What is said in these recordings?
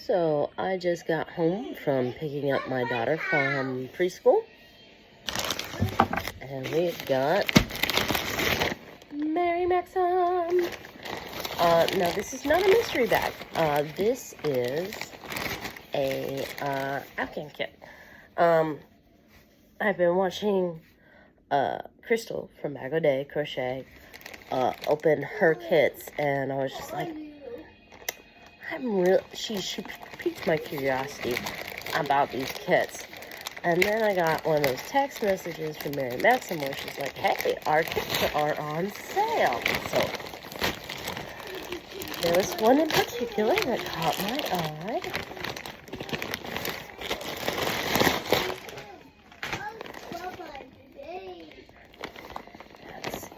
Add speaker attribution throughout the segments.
Speaker 1: So I just got home from picking up my daughter from preschool, and we've got Mary Maxim. Now this is not a mystery bag. This is a Afghan kit. I've been watching Crystal from Bag O' Day Crochet open her kits, and I was just like, she piqued my curiosity about these kits. And then I got one of those text messages from Mary Maxim where she's like, hey, our kits are on sale. So there was one in particular that caught my eye. Let's see.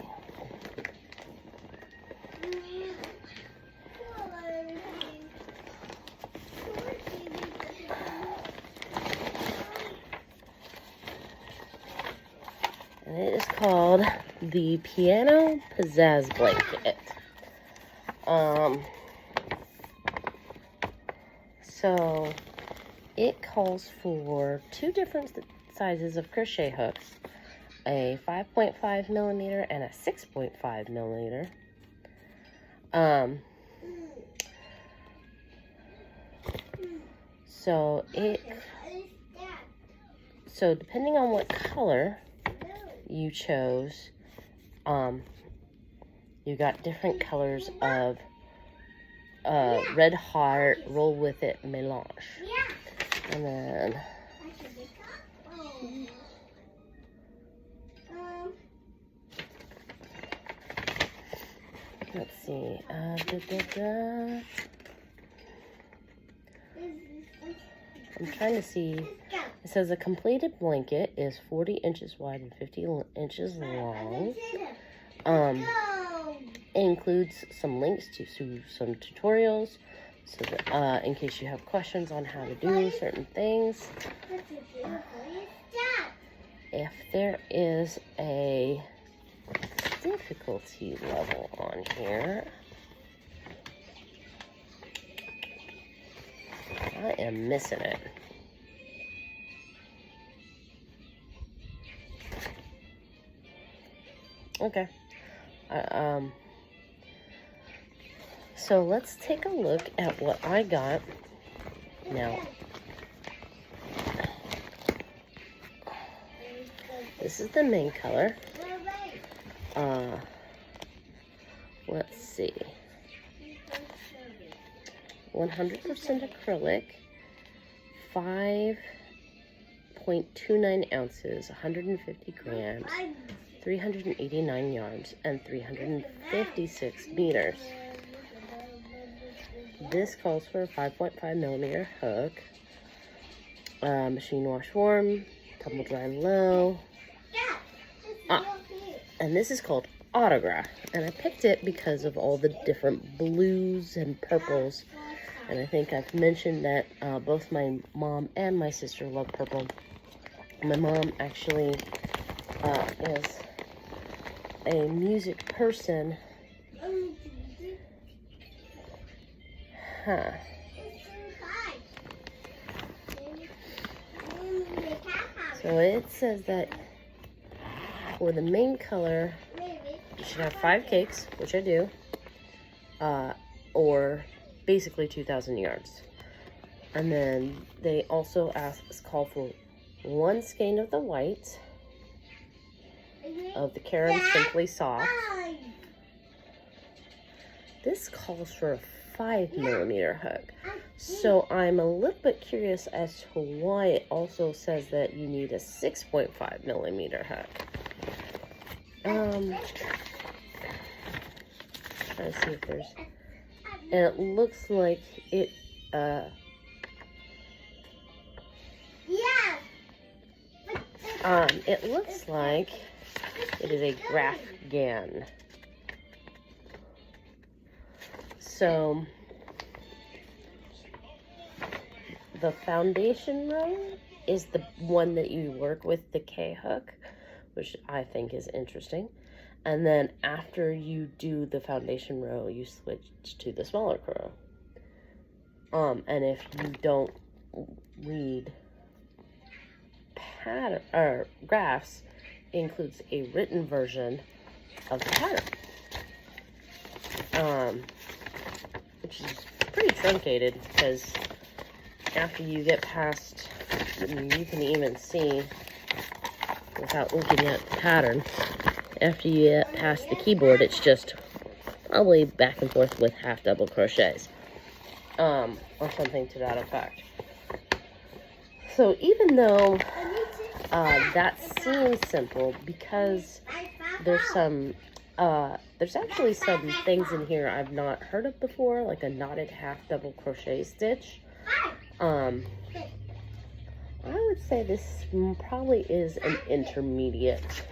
Speaker 1: And it is called the Piano Pizzazz Blanket. So it calls for two different sizes of crochet hooks, a 5.5 millimeter and a 6.5 millimeter. So depending on what color you chose, you got different colors of red heart, roll with it, melange. And then let's see. I'm trying to see. It says a completed blanket is 40 inches wide and 50 inches long. It includes some links to some tutorials, so that, in case you have questions on how to do certain things. If there is a difficulty level on here, I am missing it. Okay. So let's take a look at what I got. Now, this is the main color. Let's see. 100% acrylic, 5.29 ounces, 150 grams, 389 yards, and 356 meters. This calls for a 5.5 millimeter hook, machine wash warm, tumble dry low. And this is called Autograph, and I picked it because of all the different blues and purples. And I think I've mentioned that both my mom and my sister love purple. My mom actually is a music person. So it says that for the main color, you should have 5 cakes, which I do, or basically 2,000 yards. And then they also call for 1 skein of the white of the Karen Simply Soft. This calls for a 5 millimeter hook. So I'm a little bit curious as to why it also says that you need a 6.5 millimeter hook. Trying to see if there's, and it looks like it, it looks like it is a afghan. So the foundation row is the one that you work with the K hook, which I think is interesting. And then after you do the foundation row, you switch to the smaller row. And if you don't read pattern or graphs, it includes a written version of the pattern, which is pretty truncated, because after you get past, you can even see without looking at the pattern, after you get past the keyboard, it's just probably back and forth with half double crochets, or something to that effect. So even though that seems simple, because there's actually some things in here I've not heard of before, like a knotted half double crochet stitch. I would say this probably is an intermediate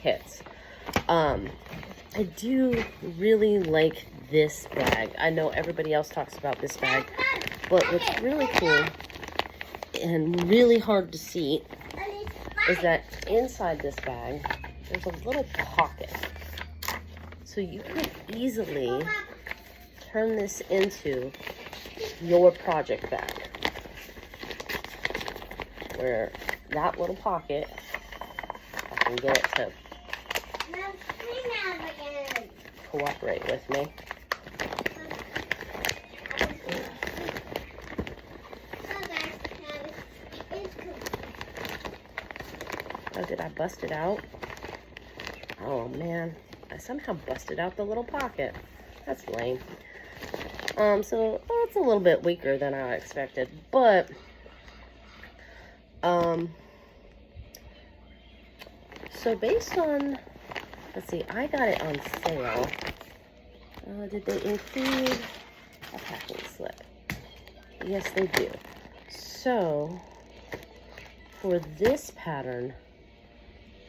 Speaker 1: kit. I do really like this bag. I know everybody else talks about this bag, but what's really cool and really hard to see is that inside this bag, there's a little pocket. So you could easily turn this into your project bag, where that little pocket, I can get it to cooperate with me. Oh, did I bust it out? Oh man, I somehow busted out the little pocket. That's lame. So it's a little bit weaker than I expected, but so based on, let's see, I got it on sale. Did they include a packing slip? Yes, they do. So for this pattern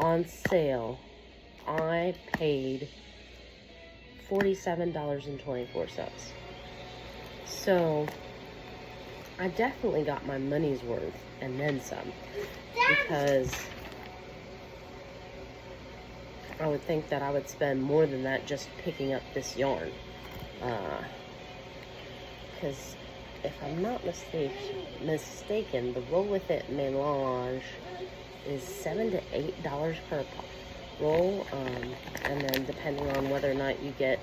Speaker 1: on sale, I paid $47.24. So I definitely got my money's worth and then some, because I would think that I would spend more than that just picking up this yarn. Because if I'm not mistaken, the Roll With It melange is $7 to $8 per roll, and then depending on whether or not you get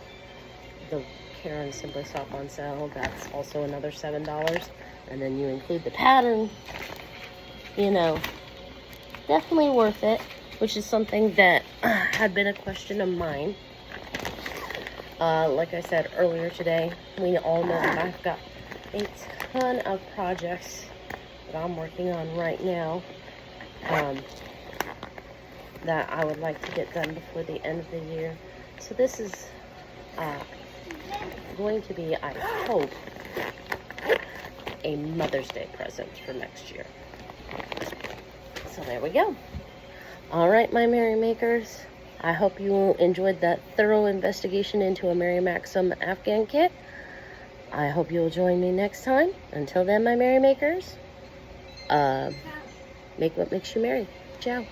Speaker 1: the Karen Simply Soft on sale, that's also another $7, and then you include the pattern. You know, definitely worth it, which is something that had been a question of mine. Like I said earlier today, we all know that I've got a ton of projects that I'm working on right now, that I would like to get done before the end of the year. So this is going to be, I hope, a Mother's Day present for next year. So there we go. All right, my Merry Makers. I hope you enjoyed that thorough investigation into a Merry Maxim Afghan kit. I hope you'll join me next time. Until then, my Merry Makers, make what makes you merry. Ciao.